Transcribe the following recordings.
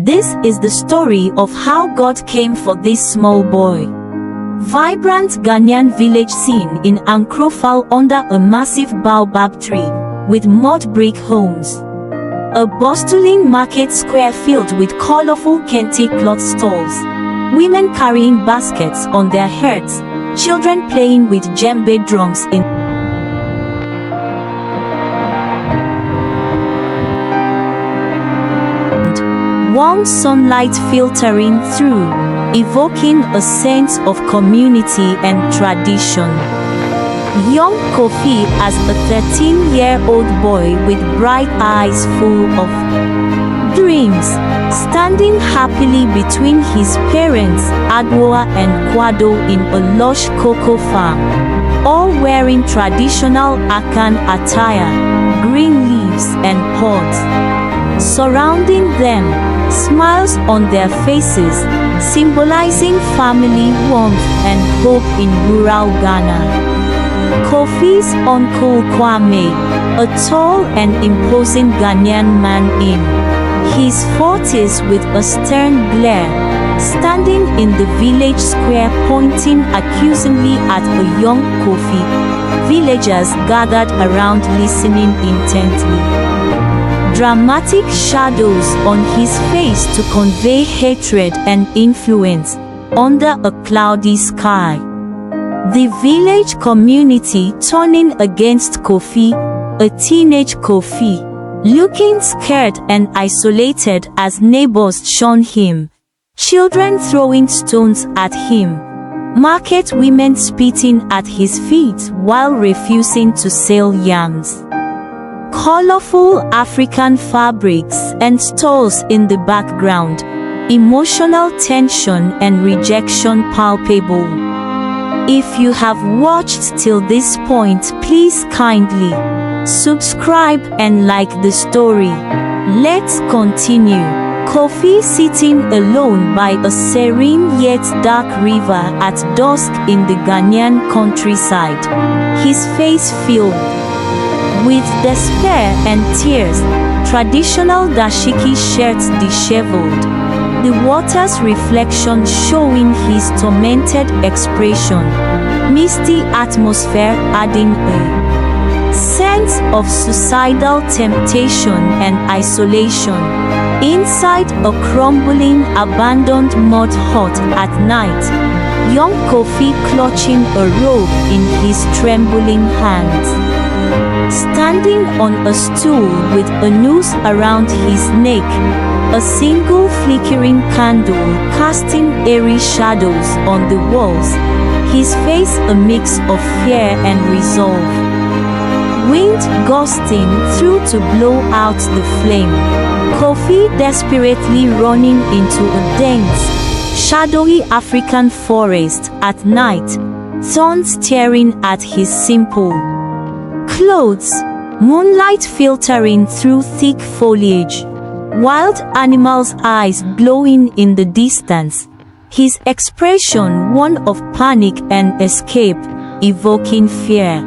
This is the story of how God came for this small boy. Vibrant Ghanaian village scene in Ankrofal under a massive baobab tree, with mud brick homes. A bustling market square filled with colorful kente cloth stalls. Women carrying baskets on their heads, children playing with djembe drums in warm sunlight filtering through, evoking a sense of community and tradition. Young Kofi as a 13-year-old boy with bright eyes full of dreams, standing happily between his parents Adwoa and Kwado in a lush cocoa farm, all wearing traditional Akan attire, green leaves and pods. Surrounding them, smiles on their faces, symbolizing family warmth and hope in rural Ghana. Kofi's uncle Kwame, a tall and imposing Ghanaian man in his 40s with a stern glare, standing in the village square pointing accusingly at a young Kofi. Villagers gathered around listening intently. Dramatic shadows on his face to convey hatred and influence under a cloudy sky. The village community turning against Kofi, a teenage Kofi, looking scared and isolated as neighbors shun him, children throwing stones at him, market women spitting at his feet while refusing to sell yams. Colorful African fabrics and stalls in the background, emotional tension and rejection palpable. If you have watched till this point, please kindly subscribe and like the story. Let's continue. Kofi sitting alone by a serene yet dark river at dusk in the Ghanaian countryside, his face filled with despair and tears, traditional dashiki shirts disheveled, the water's reflection showing his tormented expression, misty atmosphere adding a sense of suicidal temptation and isolation. Inside a crumbling, abandoned mud hut at night, young Kofi clutching a rope in his trembling hands. Standing on a stool with a noose around his neck, a single flickering candle casting eerie shadows on the walls, his face a mix of fear and resolve. Wind gusting through to blow out the flame, Kofi desperately running into a dense, shadowy African forest at night, thorns tearing at his simple clothes, moonlight filtering through thick foliage, wild animals' eyes glowing in the distance, his expression one of panic and escape, evoking fear.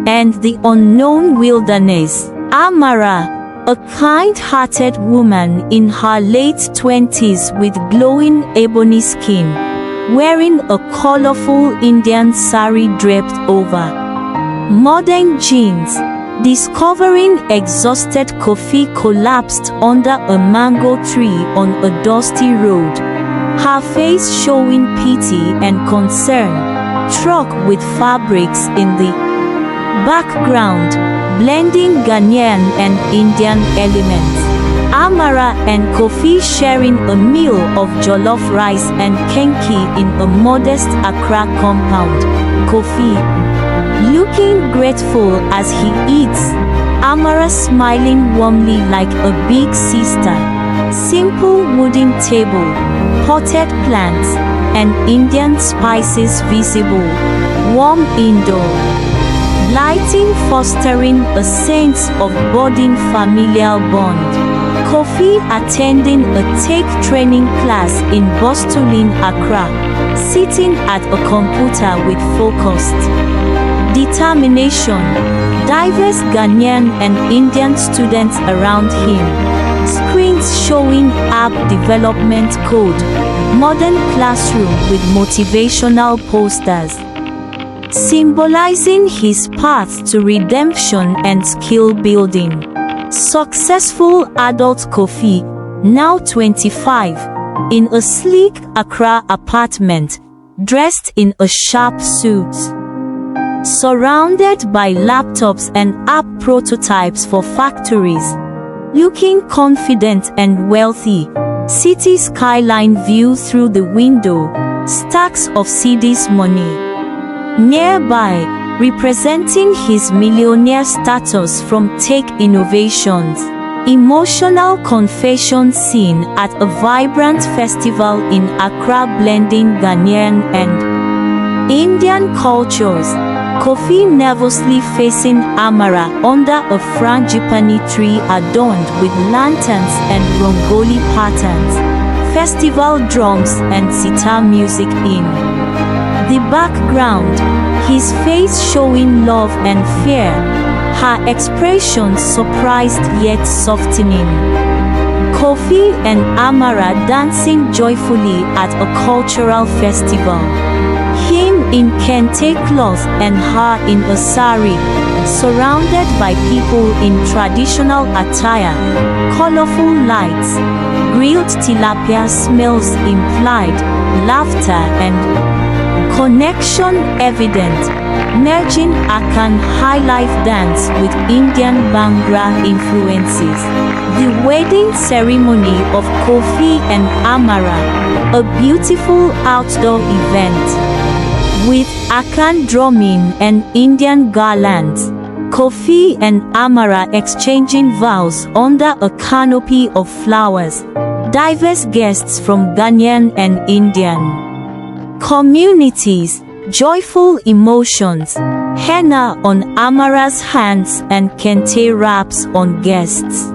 And the unknown wilderness. Amara, a kind-hearted woman in her late 20s with glowing ebony skin, wearing a colorful Indian sari draped over modern jeans, discovering exhausted Kofi collapsed under a mango tree on a dusty road, her face showing pity and concern, struck with fabrics in the background, blending Ghanaian and Indian elements. Amara and Kofi sharing a meal of jollof rice and kenki in a modest Accra compound. Kofi looking grateful as he eats, Amara smiling warmly like a big sister. Simple wooden table, potted plants, and Indian spices visible, warm indoor lighting fostering a sense of budding familial bond. Kofi attending a tech training class in bustling Accra, sitting at a computer with focused determination, diverse Ghanaian and Indian students around him, screens signs showing app development code, modern classroom with motivational posters, symbolizing his path to redemption and skill building. Successful adult Kofi, now 25, in a sleek Accra apartment, dressed in a sharp suit, surrounded by laptops and app prototypes for factories, looking confident and wealthy. City skyline view through the window, stacks of cedis money nearby, representing his millionaire status from tech innovations. Emotional confession scene at a vibrant festival in Accra blending Ghanaian and Indian cultures. Kofi nervously facing Amara under a frangipani tree adorned with lanterns and Rongoli patterns. Festival drums and sitar music in the background, his face showing love and fear, her expression surprised yet softening. Kofi and Amara dancing joyfully at a cultural festival. Him in kente cloth and her in a sari, surrounded by people in traditional attire, colorful lights, grilled tilapia smells implied, laughter and connection evident, merging Akan high-life dance with Indian Bhangra influences. The wedding ceremony of Kofi and Amara, a beautiful outdoor event, with Akan drumming and Indian garlands. Kofi and Amara exchanging vows under a canopy of flowers. Diverse guests from Ghanaian and Indian communities, joyful emotions, henna on Amara's hands and kente wraps on guests.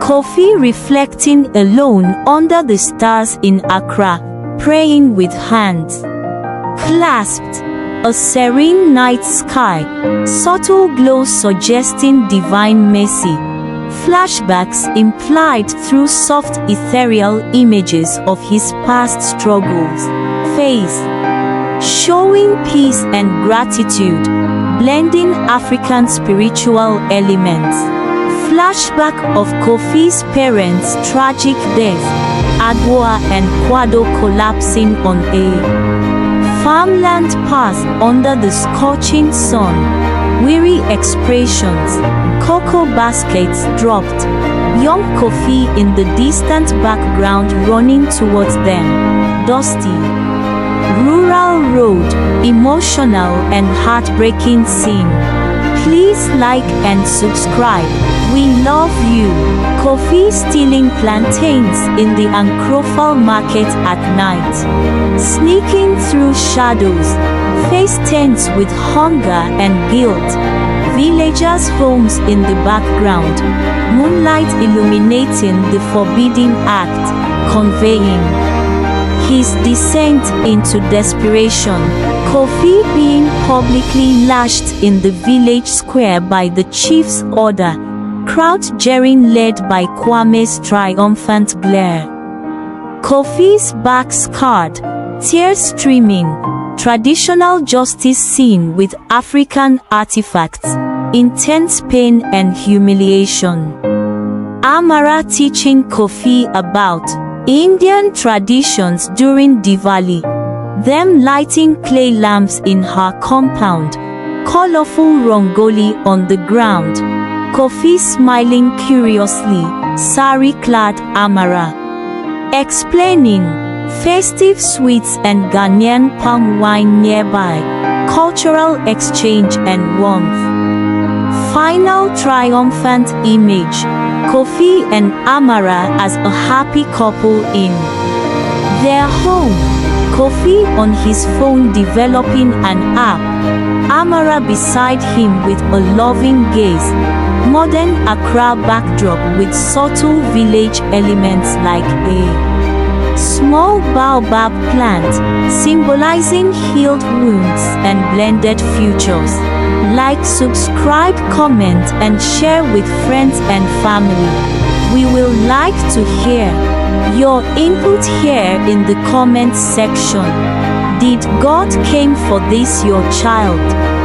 Kofi reflecting alone under the stars in Accra, praying with hands clasped, a serene night sky, subtle glow suggesting divine mercy, flashbacks implied through soft ethereal images of his past struggles, face showing peace and gratitude, blending African spiritual elements. Flashback of Kofi's parents' tragic death, Adwoa and Kwado collapsing on a farmland path under the scorching sun. Weary expressions, cocoa baskets dropped, young Kofi in the distant background running towards them. Dusty rural road, emotional and heartbreaking scene. Please like and subscribe. We love you. Kofi stealing plantains in the Ankrofal market at night. Sneaking through shadows, face tense with hunger and guilt. Villagers' homes in the background. Moonlight illuminating the forbidden act, conveying his descent into desperation. Kofi being publicly lashed in the village square by the chief's order. Crowd jeering led by Kwame's triumphant glare. Kofi's back scarred, tears streaming, traditional justice scene with African artifacts, intense pain and humiliation. Amara teaching Kofi about Indian traditions during Diwali, them lighting clay lamps in her compound, colorful rongoli on the ground, Kofi smiling curiously, sari-clad Amara explaining festive sweets and Ghanaian palm wine nearby, cultural exchange and warmth. Final triumphant image, Kofi and Amara as a happy couple in their home. Kofi on his phone developing an app, Amara beside him with a loving gaze. Modern Accra backdrop with subtle village elements like a small baobab plant, symbolizing healed wounds and blended futures. Like, subscribe, comment and share with friends and family. We will like to hear your input here in the comment section. Did God came for this your child?